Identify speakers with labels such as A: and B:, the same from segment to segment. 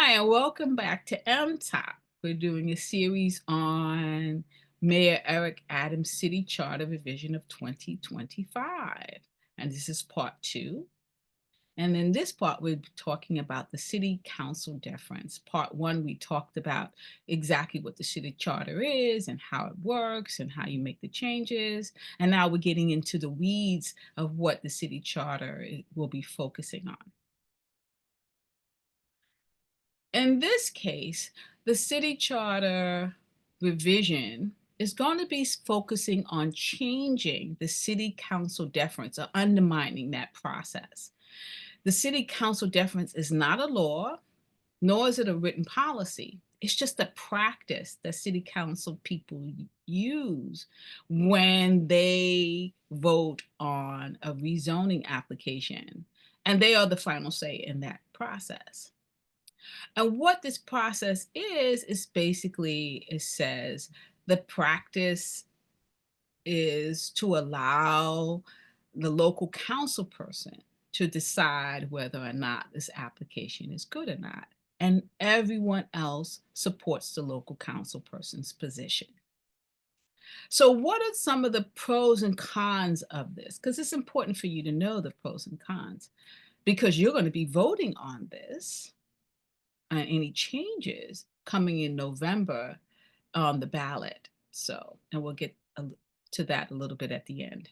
A: Hi, and welcome back to MTOP. We're doing a series on Mayor Eric Adams' City Charter Revision of 2025. And this is part two. And in this part, we're talking about the City Council deference. Part one, we talked about exactly what the city charter is and how it works and how you make the changes. And now we're getting into the weeds of what the city charter will be focusing on. In this case, the city charter revision is going to be focusing on changing the city council deference or undermining that process. The city council deference is not a law, nor is it a written policy. It's just a practice that city council people use when they vote on a rezoning application, and they are the final say in that process. And what this process is basically it says the practice is to allow the local council person to decide whether or not this application is good or not. And everyone else supports the local council person's position. So, what are some of the pros and cons of this? Because it's important for you to know the pros and cons because you're going to be voting on this any changes coming in November on the ballot. So, and we'll get to that a little bit at the end.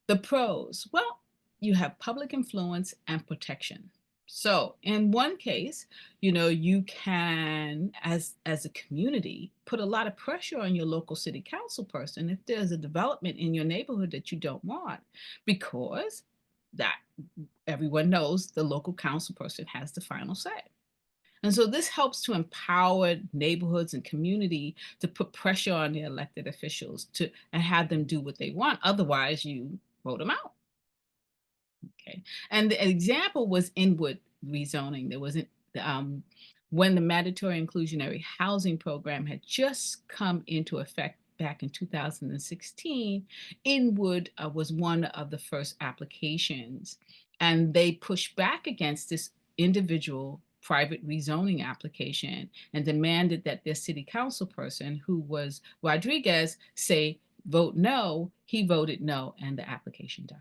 A: The pros, well, you have public influence and protection. So, in one case, you can, as a community, put a lot of pressure on your local city council person if there's a development in your neighborhood that you don't want, because that everyone knows the local council person has the final say. And so this helps to empower neighborhoods and community to put pressure on the elected officials to and have them do what they want. Otherwise, you vote them out. Okay. And the example was Inwood rezoning. There wasn't when the mandatory inclusionary housing program had just come into effect back in 2016. Inwood was one of the first applications, and they pushed back against this individual private rezoning application and demanded that their city council person, who was Rodriguez, say vote no. He voted no, and the application died.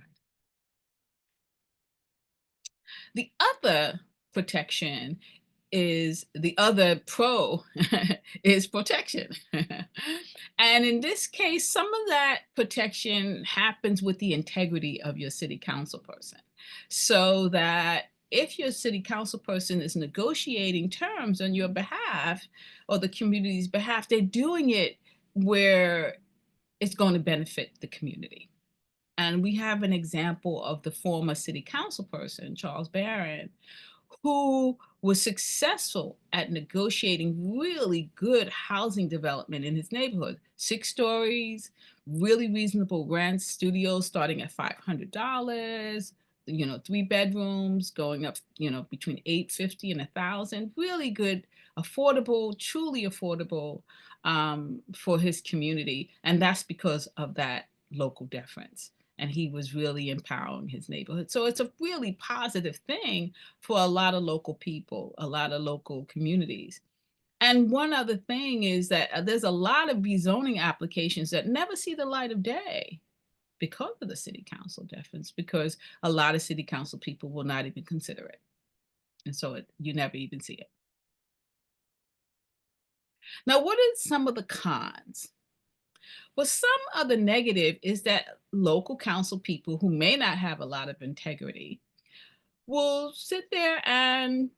A: The other protection is the other pro is protection. And in this case, some of that protection happens with the integrity of your city council person. So that if your city council person is negotiating terms on your behalf or the community's behalf, they're doing it where it's going to benefit the community. And we have an example of the former city council person, Charles Barron, who was successful at negotiating really good housing development in his neighborhood. 6 stories, really reasonable rents, studios starting at $500, 3 bedrooms going up, between 850 and 1,000. Really good, affordable, truly affordable for his community. And that's because of that local deference, and he was really empowering his neighborhood. So it's a really positive thing for a lot of local people, a lot of local communities. And one other thing is that there's a lot of rezoning applications that never see the light of day because of the city council deference, because a lot of city council people will not even consider it. And so you never even see it. Now, what are some of the cons? Well, some of the negative is that local council people who may not have a lot of integrity will sit there and,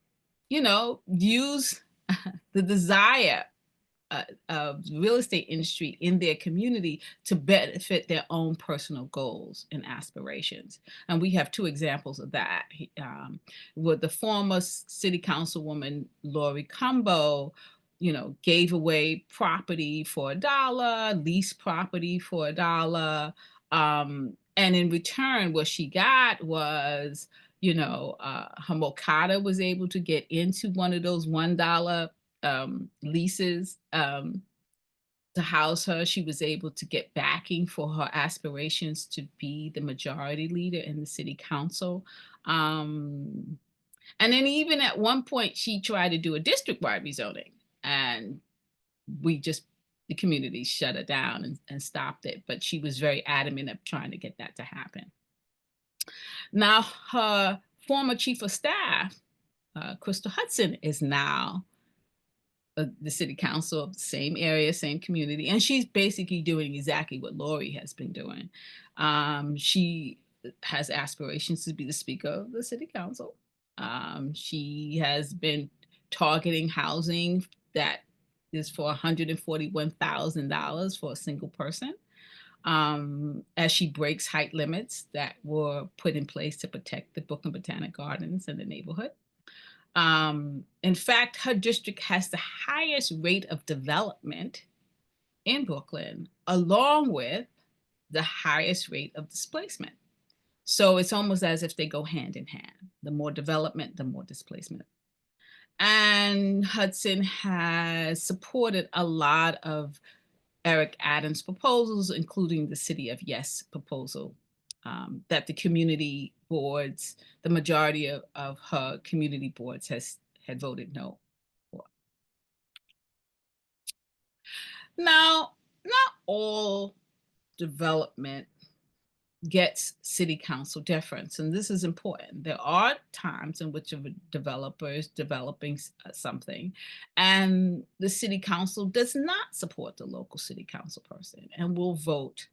A: use the desire of the real estate industry in their community to benefit their own personal goals and aspirations. And we have two examples of that. With the former city councilwoman, Lori Cumbo, gave away property for $1, leased property for $1. And in return, what she got was, her Mokata was able to get into one of those $1 leases to house her. She was able to get backing for her aspirations to be the majority leader in the city council. Um, And then even at one point, she tried to do a district-wide rezoning, and we just the community shut it down and stopped it. But she was very adamant of trying to get that to happen. Now, her former chief of staff, Crystal Hudson, is now the city council of the same area, same community, and she's basically doing exactly what Lori has been doing. She has aspirations to be the speaker of the city council. She has been targeting housing that is for $141,000 for a single person, as she breaks height limits that were put in place to protect the Brooklyn Botanic Gardens in the neighborhood. In fact, her district has the highest rate of development in Brooklyn, along with the highest rate of displacement. So it's almost as if they go hand in hand. The more development, the more displacement. And Hudson has supported a lot of Eric Adams' proposals, including the City of Yes proposal, that the community boards, the majority of her community boards had voted no for. Now, not all development gets city council deference, and this is important. There are times in which a developer is developing something, and the city council does not support the local city council person and will vote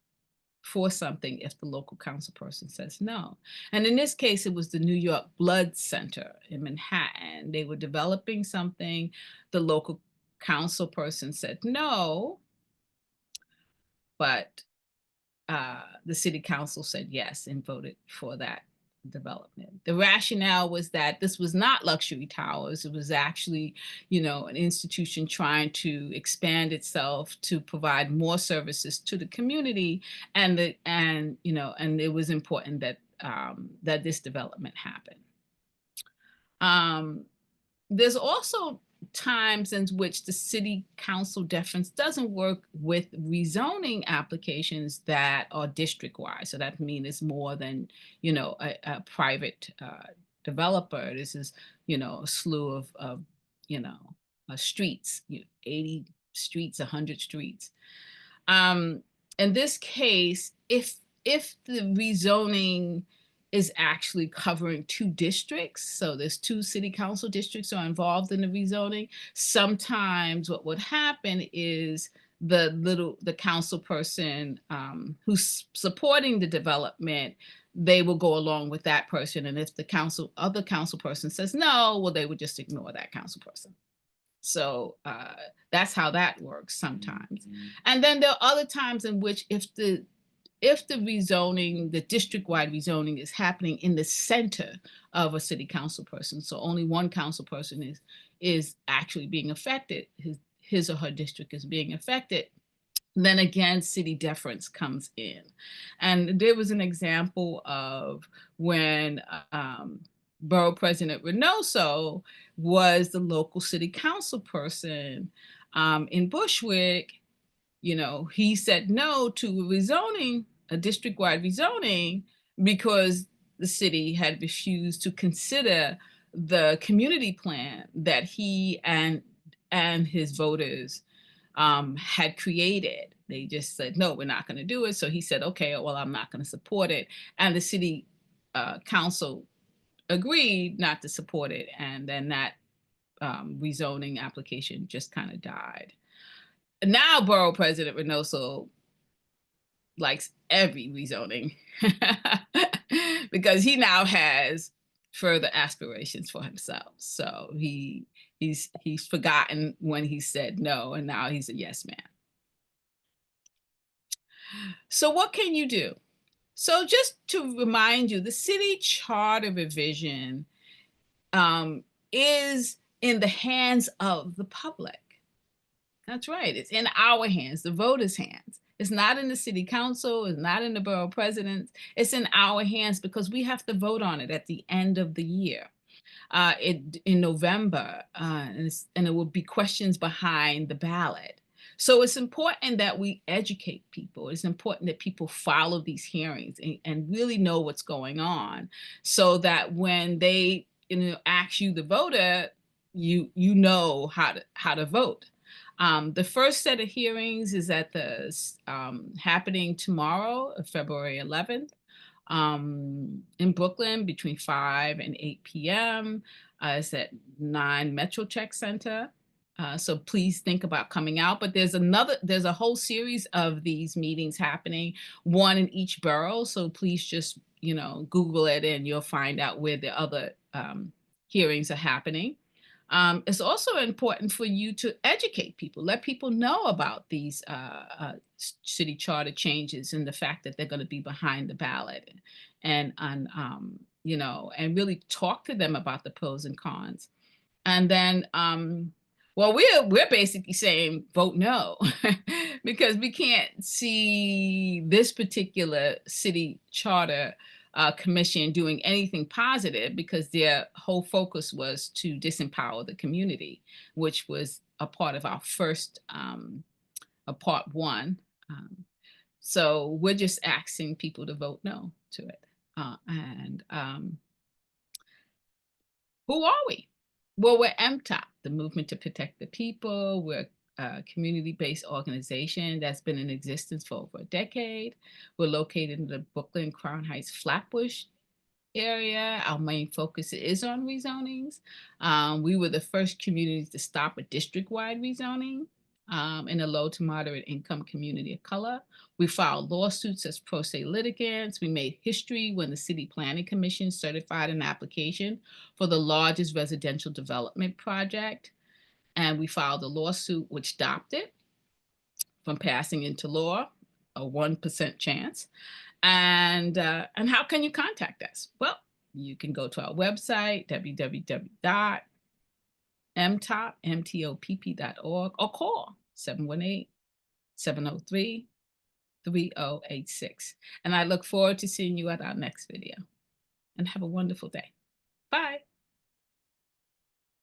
A: for something if the local council person says no. And in this case, it was the New York Blood Center in Manhattan. They were developing something. The local council person said no, but the city council said yes and voted for that development. The rationale was that this was not luxury towers. It was actually, an institution trying to expand itself to provide more services to the community, and it was important that that this development happen. There's also times in which the city council deference doesn't work with rezoning applications that are district-wide. So that means it's more than, a private developer. This is, a slew of streets, 80 streets, 100 streets. In this case, if the rezoning is actually covering 2 districts, so there's 2 city council districts are involved in the rezoning, sometimes what would happen is the council person who's supporting the development, they will go along with that person, and if the other council person says no, well, they would just ignore that council person. So that's how that works sometimes. And then there are other times in which if the rezoning, the district-wide rezoning is happening in the center of a city council person, so only one council person is actually being affected, his or her district is being affected, then again, city deference comes in. And there was an example of when Borough President Reynoso was the local city council person in Bushwick. He said no to rezoning, a district-wide rezoning, because the city had refused to consider the community plan that he and his voters had created. They just said, no, we're not going to do it. So he said, okay, well, I'm not going to support it. And the city council agreed not to support it. And then that rezoning application just kind of died. Now Borough President Reynoso likes every rezoning because he now has further aspirations for himself. So he's forgotten when he said no, and now he's a yes man. So what can you do? So just to remind you, the city charter revision is in the hands of the public. That's right. It's in our hands, the voters' hands. It's not in the city council. It's not in the borough president. It's in our hands because we have to vote on it at the end of the year in November, and it will be questions behind the ballot. So it's important that we educate people. It's important that people follow these hearings and really know what's going on so that when they asks you, the voter, you know how to vote. The first set of hearings is at happening tomorrow, February 11th, in Brooklyn between 5 and 8 p.m. It's at 9 Metro Tech Center. So please think about coming out. But there's a whole series of these meetings happening, one in each borough. So please just, Google it and you'll find out where the other hearings are happening. It's also important for you to educate people, let people know about these city charter changes and the fact that they're going to be behind the ballot, and really talk to them about the pros and cons. And then, well, we're basically saying vote no, because we can't see this particular city charter commission doing anything positive, because their whole focus was to disempower the community, which was a part of our first, a part one. So we're just asking people to vote no to it. And who are we? Well, we're MTOP, the Movement to Protect the People. We're a community-based organization that's been in existence for over a decade. We're located in the Brooklyn, Crown Heights, Flatbush area. Our main focus is on rezonings. We were the first community to stop a district-wide rezoning in a low to moderate income community of color. We filed lawsuits as pro se litigants. We made history when the City Planning Commission certified an application for the largest residential development project. And we filed a lawsuit which stopped it from passing into law, a 1% chance. And how can you contact us? Well, you can go to our website, www.mtopp.org, or call 718-703-3086. And I look forward to seeing you at our next video. And have a wonderful day. Bye.